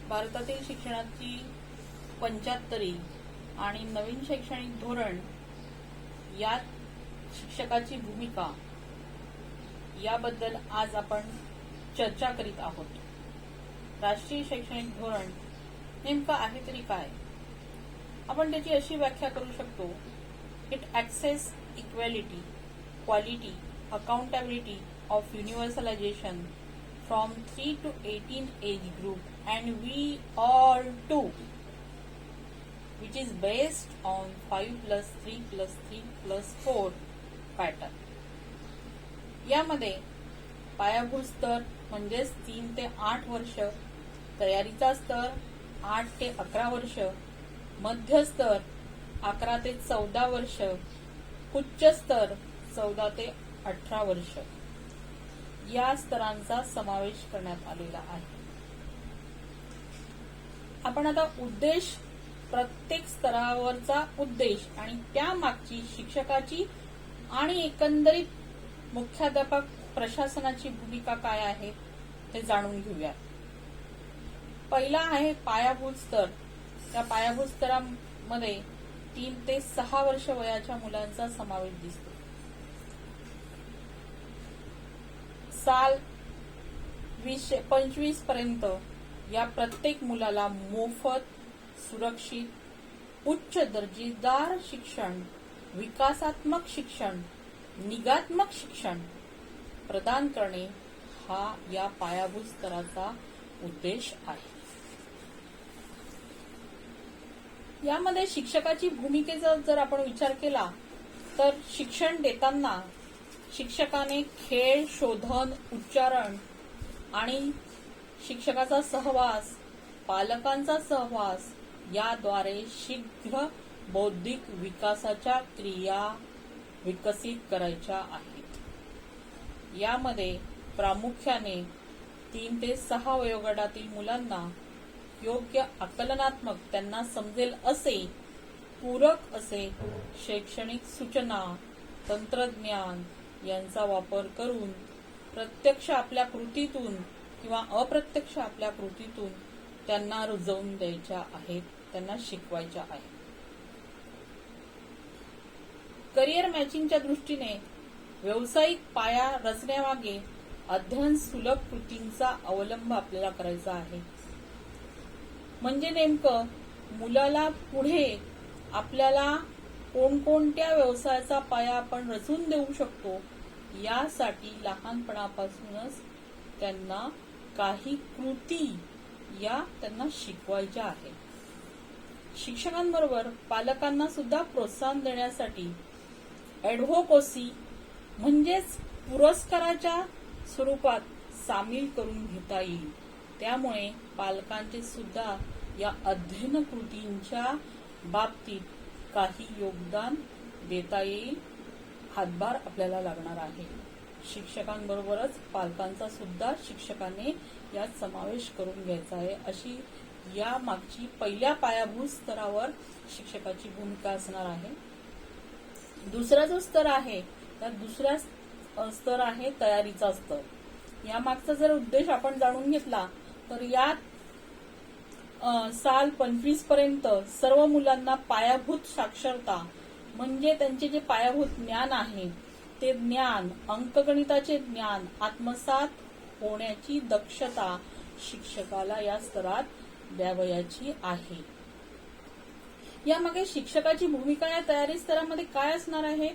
भारतातील शिक्षणाची 75वी आणि नवीन शैक्षणिक धोरण यात शिक्षकाची भूमिका याबद्दल आज आपण चर्चा करीत आहोत। राष्ट्रीय शैक्षणिक धोरण नेमकं आहे तरी काय? आपण त्याची अशी व्याख्या करू शकतो, it access equality, quality, accountability of universalization from 3 to 18 age group and we all too, which is based on 5 plus 3 plus 3 plus 4 pattern. यामध्ये पायाभूत स्तर म्हणजेच 3 ते 8 वर्ष, तयारीचा स्तर 8 ते 11 वर्ष, मध्य स्तर 11 ते 14 वर्ष, उच्च स्तर 14 ते 18 वर्ष या स्तरांचा समावेश करण्यात आलेला आहे। आपण आता उद्देश, प्रत्येक स्तरावरचा उद्देश आणि त्या मागची शिक्षकाची आणि एकंदरीत मुख्याध्यापक प्रशासनाची भूमिका काय आहे हे जाणून घेऊया। पहिला आहे पायाभूत स्तर। त्या पायाभूत स्तरामध्ये 3 ते 6 वर्ष वयाच्या मुलांचा समावेश दिसतो। साल 2025 पर्यंत या प्रत्येक मुलाला मोफत, सुरक्षित, उच्च दर्जेदार शिक्षण, विकासात्मक शिक्षण, निगात्मक शिक्षण प्रदान करणे हा या पायाभूत स्तराचा उद्देश आहे। यामध्ये शिक्षकाची भूमिकेचा जर आपण विचार केला तर शिक्षण देताना शिक्षकाने खेळ, शोधन, उच्चारण आणि शिक्षकाचा सहवास, पालकांचा सहवास याद्वारे शीघ्र बौद्धिक विकासाच्या क्रिया विकसित करायच्या आहेत। यामध्ये प्रामुख्याने 3 ते 6 वयोगटातील मुलांना योग्य आकलनात्मक, त्यांना समजेल असे, पूरक असे शैक्षणिक सूचना, तंत्रज्ञान यांचा वापर करून प्रत्यक्ष आपल्या कृतीतून किंवा अप्रत्यक्ष आपल्या कृतीतून त्यांना रुजवून द्यायच्या आहेत, त्यांना शिकवायच्या आहेत। करिअर मॅचिंगच्या दृष्टीने व्यावसायिक पाया रचण्यामागे अध्ययन सुलभ कृतींचा अवलंब आपल्याला करायचा आहे। म्हणजे नेमकं मुलाला पुढे आपल्याला कोणकोणत्या व्यवसायाचा पाया आपण रचून देऊ शकतो यासाठी लहानपणापासूनच त्यांना काही कृती या त्यांना शिकवायच्या आहेत। शिक्षकांबरोबर पालकांना सुद्धा प्रोत्साहन देण्यासाठी ॲडव्होकेसी म्हणजेच पुरस्काराच्या स्वरूपात सामील करून घेता येईल। त्यामुळे पालकांचे सुद्धा या अध्ययन कृतींच्या बाबतीत काही योगदान देता येईल, हातभार आपल्याला लागणार आहे। शिक्षकांबरोबरच पालकांचा सुद्धा शिक्षकाने यात समावेश करून घ्यायचा आहे, अशी या मागची पहिल्या पायाभूत स्तरावर शिक्षकाची भूमिका असणार आहे। दुसरा जो स्तर आहे त्या दुसरा स्तर आहे तयारीचा स्तर। या मागचा जर उद्देश आपण जाणून घेतला तर यात साल 25 पर्यंत सर्व मुलांना पायाभूत साक्षरता म्हणजे त्यांचे जे पायाभूत ज्ञान आहे ते ज्ञान, अंकगणिताचे ज्ञान आत्मसात होण्याची दक्षता शिक्षकाला या स्तरात द्यावयाची आहे। यामागे शिक्षकाची भूमिका या तयारी स्तरामध्ये काय असणार आहे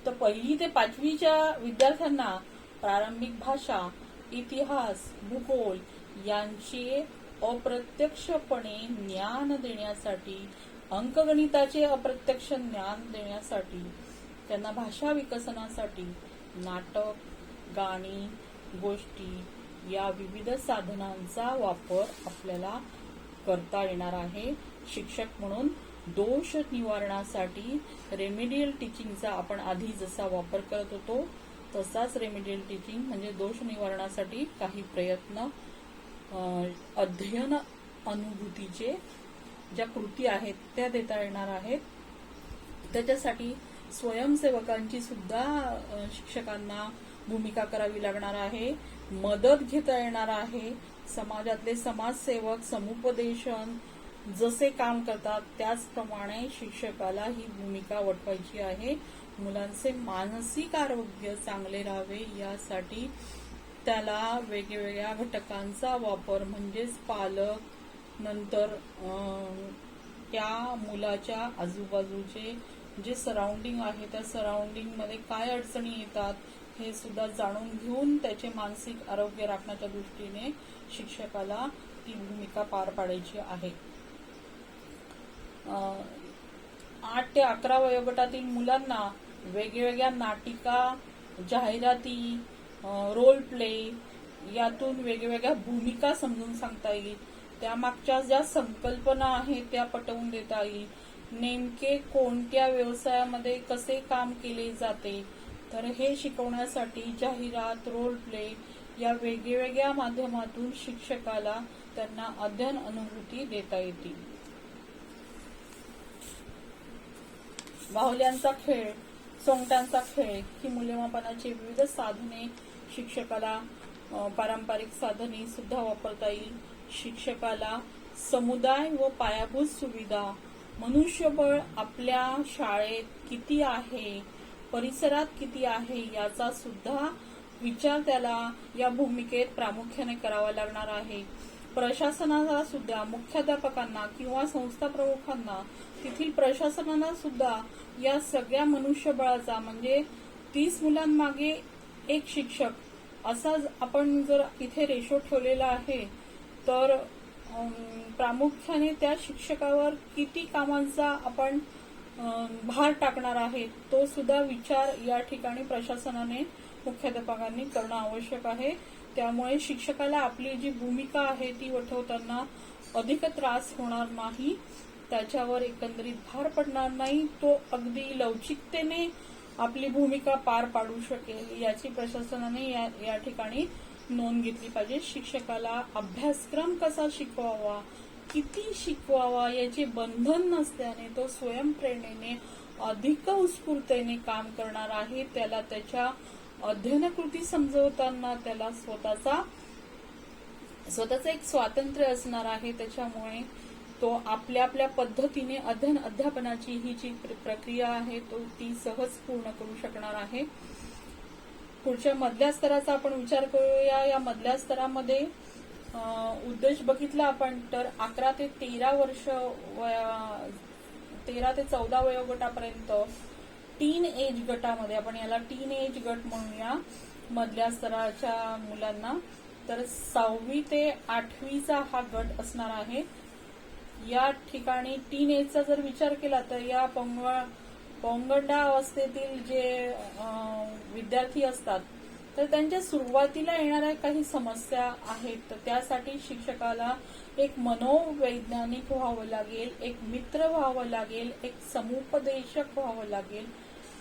तर 1ली ते 5वीच्या विद्यार्थ्यांना प्रारंभिक भाषा, इतिहास, भूगोल यांचे अप्रत्यक्षपणे ज्ञान देण्यासाठी, अंकगणिताचे अप्रत्यक्ष ज्ञान देण्यासाठी, त्यांना भाषा विकसनासाठी नाटक, गाणी, गोष्टी या विविध साधनांचा वापर आपल्याला करता येणार आहे। शिक्षक म्हणून दोष निवारणासाठी रेमेडियल टीचिंगचा आपण आधी जसा वापर करत होतो तसाच रेमेडियल टीचिंग म्हणजे दोष निवारणासाठी काही प्रयत्न, अध्ययन अनुभूतीचे ज्या कृती आहेत त्या देता येणार आहेत। त्याच्यासाठी स्वयंसेवकांची सुद्धा शिक्षकांना भूमिका करावी लागणार आहे, मदत घेता येणार आहे, समाजातले समाजसेवक समुपदेशन जसे काम करतात त्याचप्रमाणे शिक्षकाला ही भूमिका वठवायची आहे. मुलांचे मानसिक आरोग्य चांगले राहावे यासाठी त्याला वेगवेगळ्या घटकांचा वापर म्हणजेच पालक, नंतर त्या मुलाच्या आजूबाजूचे जे सराउंडिंग आहे त्या सराउंडिंग मध्ये काय अडचणी येतात हे सुद्धा जाणून घेऊन त्याचे मानसिक आरोग्य राखण्याच्या दृष्टीने शिक्षकाला ती भूमिका पार पाडायची आहे. 8 ते 11 वयोगटातील मुलांना वेगवेगळ्या नाटिका, जाहिराती, रोल प्ले यातून वेगवेगळ्या भूमिका समजून सांगता येईल. त्यामागच्या ज्या संकल्पना आहेत त्या पटवून देता येईल. नेमके कोणत्या व्यवसायामध्ये कसे काम केले जाते तर हे शिकवण्यासाठी जाहिरात, रोल प्ले या वेगवेगळ्या माध्यमातून शिक्षकाला त्यांना अध्ययन अनुभूती देता येतील. बाहुल्यांचा खेळ, सोंगट्यांचा खेळ ही मूल्यमापनाची विविध साधने शिक्षकाला पारंपरिक साधने सुद्धा वापरता येईल. शिक्षकाला समुदाय व पायाभूत सुविधा, मनुष्यबळ आपल्या शाळेत किती आहे, परिसरात किती आहे याचा सुद्धा विचार त्याला या भूमिकेत प्रामुख्याने करावा लागणार आहे. प्रशासनाला सुद्धा, मुख्याध्यापकांना किंवा संस्था प्रमुखांना, तेथील प्रशासनाला सुद्धा या सगळ्या मनुष्यबळाचा म्हणजे 30 मुलांमागे एक शिक्षक असा आपण जर इथे रेशो ठेवलेला आहे तर प्रामुख्याने त्या शिक्षकावर किती कामांचा आपण भार टाकणार आहे तो सुद्धा विचार या ठिकाणी प्रशासनाने, मुख्याध्यापकांनी करणं आवश्यक आहे. त्यामुळे शिक्षकाला आपली जी भूमिका आहे ती वठवताना अधिक त्रास होणार नाही, त्याच्यावर एकंदरीत भार पडणार नाही, तो अगदी लवचिकतेने आपली भूमिका पार पाडू शकेल याची प्रशासनाने या ठिकाणी नोंद घेतली पाहिजे. शिक्षकाला अभ्यासक्रम कसा शिकवावा, किती शिकवावा याचे बंधन नसल्याने तो स्वयंप्रेरणेने अधिक उत्स्फूर्ततेने काम करणार आहे. त्याला त्याच्या अध्ययनकृती समजवताना त्याला स्वतःचं एक स्वातंत्र्य असणार आहे. त्याच्यामुळे तो आपल्या पद्धतीने अध्यापनाची ही जी प्रक्रिया आहे तो ती सहज पूर्ण करू शकणार आहे. पुढच्या मधल्या स्तराचा आपण विचार करूया. या मधल्या स्तरामध्ये उद्देश बघितला आपण तर 11 ते 13 वर्ष 13 ते 14 वयोगटापर्यंत टीन एज गटामध्ये, आपण याला टीन एज गट म्हणूया मधल्या स्तराच्या मुलांना, तर 6वी ते 8वीचा हा गट असणार आहे. या ठिकाणी टीन एजचा जर विचार केला तर या पौगंडा अवस्थेतील जे विद्यार्थी असतात तर त्यांच्या सुरुवातीला येणाऱ्या काही समस्या आहेत, तर त्यासाठी शिक्षकाला एक मनोवैज्ञानिक व्हावं लागेल, एक मित्र व्हावं लागेल, एक समुपदेशक व्हावं लागेल,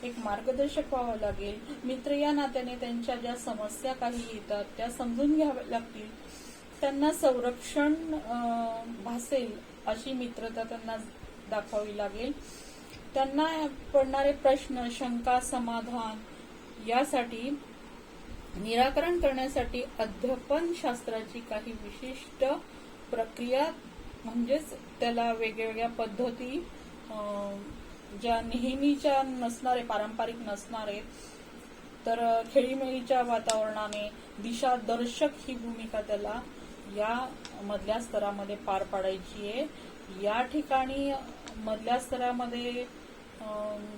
एक मार्गदर्शक व्हावं लागेल. मित्र या नात्याने त्यांच्या ज्या समस्या काही येतात त्या समजून घ्याव्या लागतील, त्यांना संरक्षण भासेल अशी मित्रता त्यांना दाखवावी लागेल. त्यांना पडणारे प्रश्न, शंका, समाधान यासाठी निराकरण करण्यासाठी अध्यापन शास्त्राची काही विशिष्ट प्रक्रिया म्हणजेच त्याला वेगवेगळ्या पद्धती ज्या नेहमीच्या नसणारे, पारंपरिक नसणारे, तर खेळीमेळीच्या वातावरणाने दिशादर्शक ही भूमिका त्याला या मधल्या स्तरामध्ये पार पाडायची आहे. या ठिकाणी मधल्या स्तरामध्ये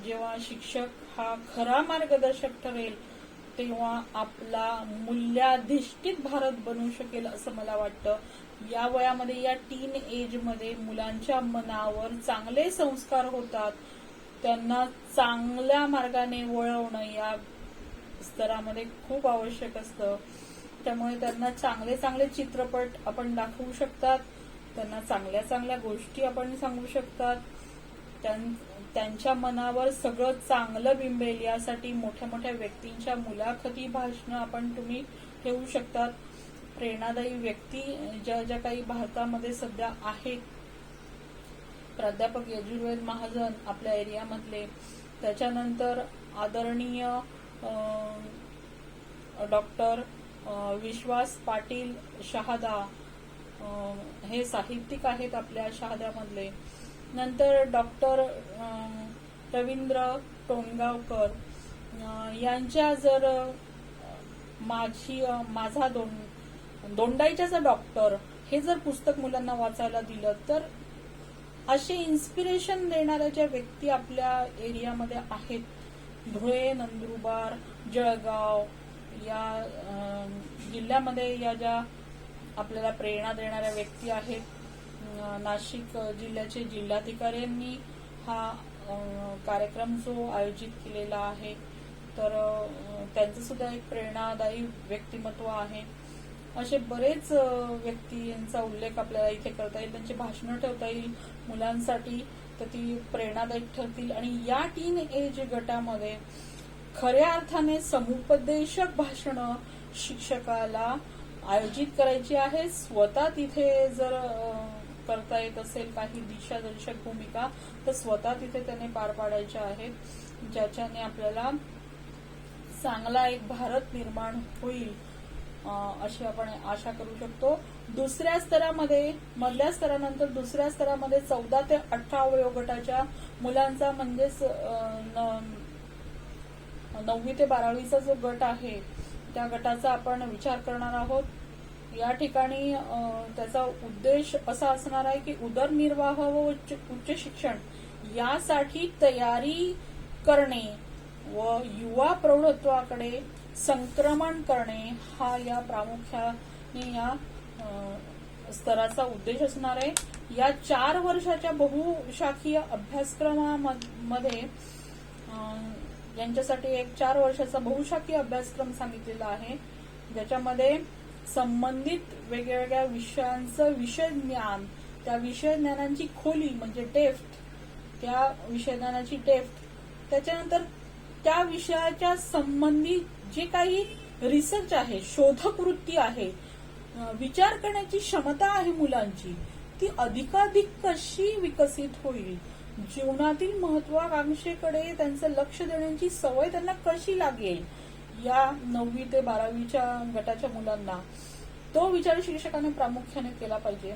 जेव्हा शिक्षक हा खरा मार्गदर्शक ठरेल तेव्हा आपला मूल्याधिष्ठित भारत बनू शकेल असं मला वाटतं. या वयामध्ये, या टीन एज मध्ये मुलांच्या मनावर चांगले संस्कार होतात, त्यांना चांगल्या मार्गाने वळवणं या स्तरामध्ये खूप आवश्यक असतं. त्यामुळे त्यांना चांगले चांगले चित्रपट आपण दाखवू शकतात, त्यांना चांगल्या चांगल्या गोष्टी आपण सांगू शकतात, त्यांच्या मनावर सगळं चांगलं बिंबेल यासाठी मोठ्या मोठ्या व्यक्तींच्या मुलाखती, भाषणं आपण तुम्ही ठेवू शकतात. प्रेरणादायी व्यक्ती ज्या ज्या काही भारतामध्ये सध्या आहेत, प्राध्यापक यजुर्वेद महाजन आपल्या एरियामधले, त्याच्यानंतर आदरणीय डॉक्टर विश्वास पाटील शहादा हे साहित्यिक आहेत आपल्या शहाद्यामधले. नंतर डॉक्टर रवींद्र टोणगावकर यांच्या जर माझा दोंडाईचा डॉक्टर हे जर पुस्तक मुलांना वाचायला दिलं तर असे इन्स्पिरेशन देणाऱ्या ज्या व्यक्ती आपल्या एरियामध्ये आहेत, धुळे, नंदुरबार, जळगाव या जिल्ह्यामध्ये या ज्या आपल्याला प्रेरणा देणाऱ्या व्यक्ती आहेत. नाशिक जिल्ह्याचे जिल्हाधिकाऱ्यांनी हा कार्यक्रम जो आयोजित केलेला आहे तर त्यांचं सुद्धा एक प्रेरणादायी व्यक्तिमत्व आहे. असे बरेच व्यक्ती यांचा उल्लेख आपल्याला इथे करता येईल, त्यांची भाषणं ठेवता येईल मुलांसाठी, तर ती प्रेरणादायक ठरतील. आणि या टीन एज गटामध्ये खऱ्या अर्थाने समुपदेशक भाषणं शिक्षकाला आयोजित करायची आहे. स्वतः तिथे जर करता येत असेल काही दिशादर्शक भूमिका तर स्वतः तिथे त्याने पार पाडायच्या आहेत, ज्याच्याने आपल्याला चांगला एक भारत निर्माण होईल अशी आपण आशा करू शकतो. दुसऱ्या स्तरामध्ये, मधल्या स्तरानंतर दुसऱ्या स्तरामध्ये 14 ते 18 वयोगटाच्या मुलांचा म्हणजेच 9वी ते 12वीचा जो गट आहे त्या गटाचा आपण विचार करणार आहोत. या ठिकाणी त्याचा उद्देश असा असणार आहे की उदरनिर्वाह व उच्च शिक्षण यासाठी तयारी करणे व युवा प्रौढत्वाकडे संक्रमण करणे हा या प्रामुख्याने या स्तराचा उद्देश असणार आहे. या 4 वर्षाच्या बहुशाखीय अभ्यासक्रमामध्ये यांच्यासाठी एक 4 वर्षाचा बहुशाखीय अभ्यासक्रम सांगितलेला आहे, ज्याच्यामध्ये संबंधित वेगवेगळ्या विषयांचं विषय ज्ञान, त्या विषय ज्ञानांची खोली म्हणजे डेप्थ, त्या विषय ज्ञानाची डेप्थ, त्याच्यानंतर त्या विषयाच्या संबंधित जे काही रिसर्च आहे, शोधक वृत्ती आहे, विचार करण्याची क्षमता आहे मुलांची, ती अधिकाधिक कशी विकसित होईल, जीवनातील महत्वाकांक्षेकडे त्यांचं लक्ष देण्याची सवय त्यांना कशी लागेल, या 9वी ते 12वीच्या गटाच्या मुलांना तो विचार शिक्षकाने प्रामुख्याने केला पाहिजे.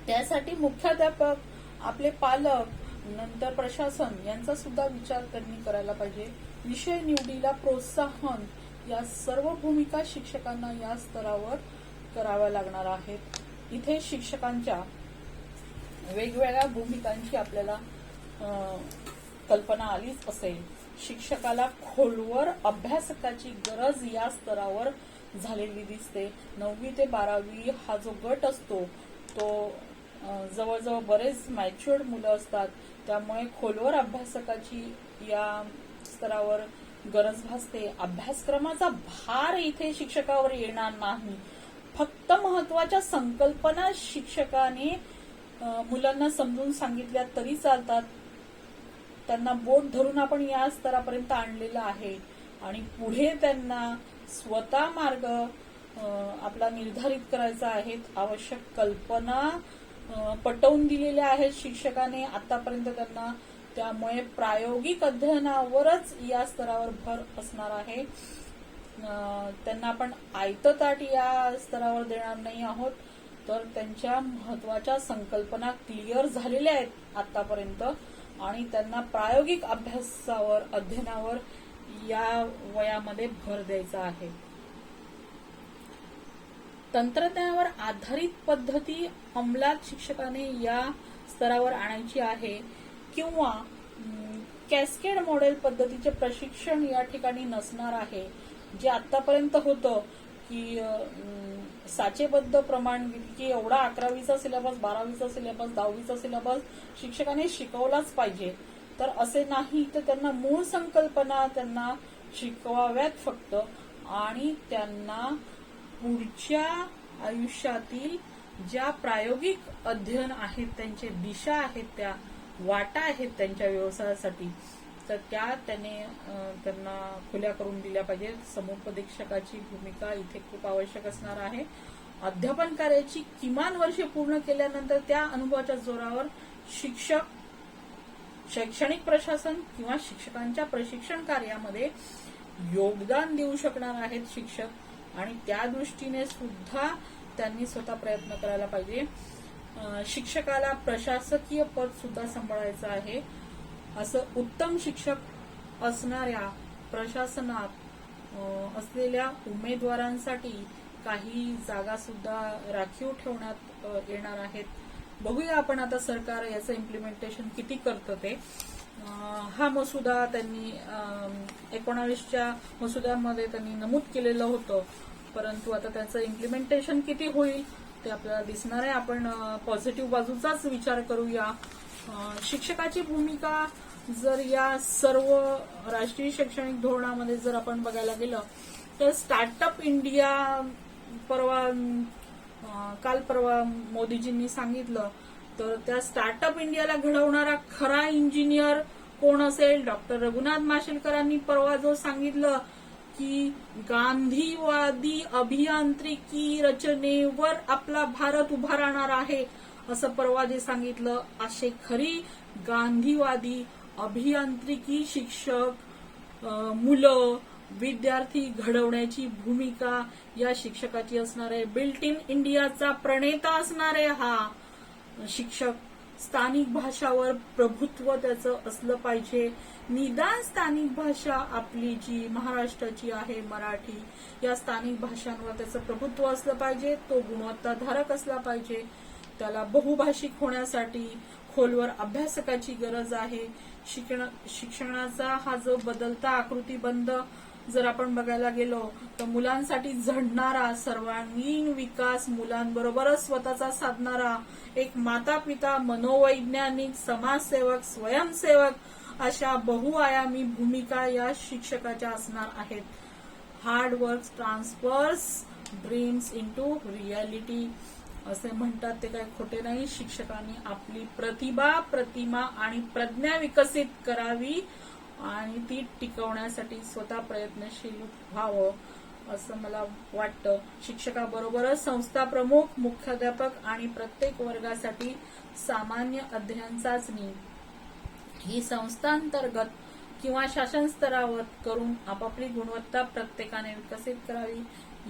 त्यासाठी मुख्याध्यापक, आपले पालक, नंतर प्रशासन यांचा सुद्धा विचार त्यांनी करायला पाहिजे. विषय निवडीला प्रोत्साहन या सर्व भूमिका शिक्षकांना या स्तरावर कराव्या लागणार आहेत. इथे शिक्षकांच्या वेगवेगळ्या भूमिकांची आपल्याला कल्पना आलीच असेल. शिक्षकाला खोलवर अभ्यासकाची गरज या स्तरावर झालेली दिसते. 9वी ते 12वी हा जो गट असतो तो जवळजवळ बरेच मॅच्युअर्ड मुलं असतात, त्यामुळे खोलवर अभ्यासकाची या स्तरावर गरज भासते. अभ्यासक्रमाचा भार इथे शिक्षकावर येणार नाही, फक्त महत्वाच्या संकल्पना शिक्षकाने मुलांना समजून सांगितल्या तरी चालतात. त्यांना बोट धरून आपण या स्तरापर्यंत आणलेलं आहे आणि पुढे त्यांना स्वतः मार्ग आपला निर्धारित करायचा आहे. आवश्यक कल्पना पटवून दिलेल्या आहेत शिक्षकाने आतापर्यंत त्यांना, त्यामुळे प्रायोगिक अध्ययनावरच या स्तरावर भर असणार आहे. त्यांना आपण आयतताट या स्तरावर देणार नाही आहोत, तर त्यांच्या महत्वाच्या संकल्पना क्लिअर झालेल्या आहेत आतापर्यंत आणि त्यांना प्रायोगिक अभ्यासावर, अध्ययनावर या वयामध्ये भर द्यायचा आहे. तंत्रज्ञानावर आधारित पद्धती अंमलात शिक्षकाने या स्तरावर आणायची आहे किंवा कॅस्केड मॉडेल पद्धतीचे प्रशिक्षण या ठिकाणी नसणार आहे. जे आतापर्यंत होतं की साचेबद्ध प्रमाण की एवढा 11वीचा सिलेबस, 12वीचा सिलेबस, 10वीचा सिलेबस शिक्षकाने शिकवलाच पाहिजे, तर असे नाही. तर त्यांना मूळ संकल्पना त्यांना शिकवाव्यात फक्त, आणि त्यांना पुढच्या आयुष्यातील ज्या प्रायोगिक अध्ययन आहेत, त्यांचे दिशा आहेत, त्या वाटा आहेत त्यांच्या व्यवसायासाठी, तर त्या त्यांना खुल्या करून दिल्या पाहिजे. समुपदेशकाची भूमिका इथे खूप आवश्यक असणार आहे. अध्यापन कार्याची किमान वर्षे पूर्ण केल्यानंतर त्या अनुभवाच्या जोरावर शिक्षक, शैक्षणिक प्रशासन किंवा शिक्षकांच्या प्रशिक्षण कार्यामध्ये योगदान देऊ शकणार आहेत शिक्षक, आणि त्या दृष्टीने सुद्धा त्यांनी स्वतः प्रयत्न करायला पाहिजे. शिक्षकाला प्रशासकीय पद सुद्धा सांभाळायचं आहे. असं उत्तम शिक्षक असणाऱ्या प्रशासनात असलेल्या उमेदवारांसाठी काही जागा सुद्धा राखीव ठेवण्यात येणार आहेत. बघूया आपण आता सरकार याचं इम्प्लिमेंटेशन किती करतं ते. हा मसुदा त्यांनी 19च्या मसुद्यामध्ये त्यांनी नमूद केलेलं होतं, परंतु आता त्याचं इम्प्लिमेंटेशन किती होईल ते आपल्याला दिसणार आहे. आपण पॉझिटिव्ह बाजूचाच विचार करूया. शिक्षकाची भूमिका जर या सर्व राष्ट्रीय शैक्षणिक धोरणामध्ये जर आपण बघायला गेलं तर स्टार्टअप इंडिया काल परवा मोदीजींनी सांगितलं, तर त्या स्टार्टअप इंडियाला घडवणारा खरा इंजिनियर कोण असेल? डॉक्टर रघुनाथ माशेलकरांनी परवा जो सांगितलं की गांधीवादी अभियांत्रिकी रचनेवर आपला भारत उभा राहणार आहे, असं परवा जे सांगितलं, असे खरी गांधीवादी अभियांत्रिकी शिक्षक, मुलं, विद्यार्थी घडवण्याची भूमिका या शिक्षकाची असणार आहे. बिल्ट इन इंडियाचा प्रणेता असणारे हा शिक्षक. स्थानिक भाषावर प्रभुत्व त्याचं असलं पाहिजे. निदान स्थानिक भाषा आपली जी महाराष्ट्राची आहे मराठी, या स्थानिक भाषांवर त्याचं प्रभुत्व असलं पाहिजे. तो गुणवत्ताधारक असला पाहिजे. त्याला बहुभाषिक होण्यासाठी खोलवर अभ्यासकाची गरज आहे. शिक्षणाचा हा जो बदलता आकृतीबंध जर आपण बघायला गेलो तर मुलांसाठी झडणारा सर्वांगीण विकास, मुलांबरोबरच स्वतःचा साधणारा एक माता पिता, मनोवैज्ञानिक, समाजसेवक, स्वयंसेवक अशा बहुआयामी भूमिका या शिक्षकाच्या असणार आहेत. Hard work transfers dreams into reality असे म्हणतात ते काय खोटे नाही. शिक्षकांनी आपली प्रतिभा, प्रतिमा आणि प्रज्ञा विकसित करावी आणि ती टिकवण्यासाठी स्वतः प्रयत्नशील व्हावं असं मला वाटतं. शिक्षकाबरोबरच संस्था प्रमुख, मुख्याध्यापक आणि प्रत्येक वर्गासाठी सामान्य अध्ययन चाचणी ही संस्थांतर्गत किंवा शासन स्तरावर करून आपापली गुणवत्ता प्रत्येकाने विकसित करावी.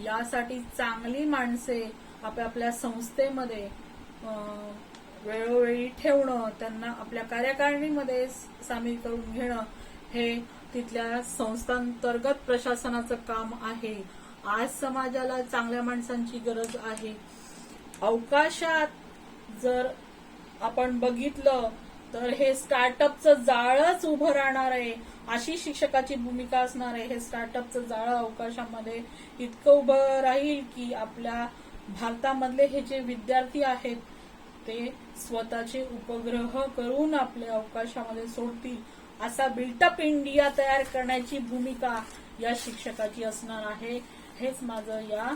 यासाठी चांगली माणसे आपापल्या संस्थेमध्ये वेळोवेळी ठेवणं, त्यांना आपल्या कार्यकारिणीमध्ये सामील करून घेणं हे तिथल्या संस्थांतर्गत प्रशासनाचं काम आहे. आज समाजाला चांगल्या माणसांची गरज आहे. अवकाशात जर आपण बघितलं तर हे स्टार्टअपचं जाळंच उभं राहणार आहे, अशी शिक्षकाची भूमिका असणार आहे. हे स्टार्टअपचं जाळं अवकाशामध्ये इतकं उभं राहील की आपल्या भारतामधले हे जे विद्यार्थी आहेत ते स्वतःचे उपग्रह करून आपल्या अवकाशामध्ये सोडतील. असा बिल्टअप इंडिया तयार करण्याची भूमिका या शिक्षकाची असणार आहे. हेच माझं या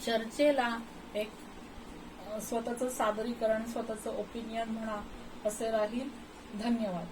चर्चेला एक स्वतःचं सादरीकरण, स्वतःचं ओपिनियन म्हणा असे राहील. धन्यवाद.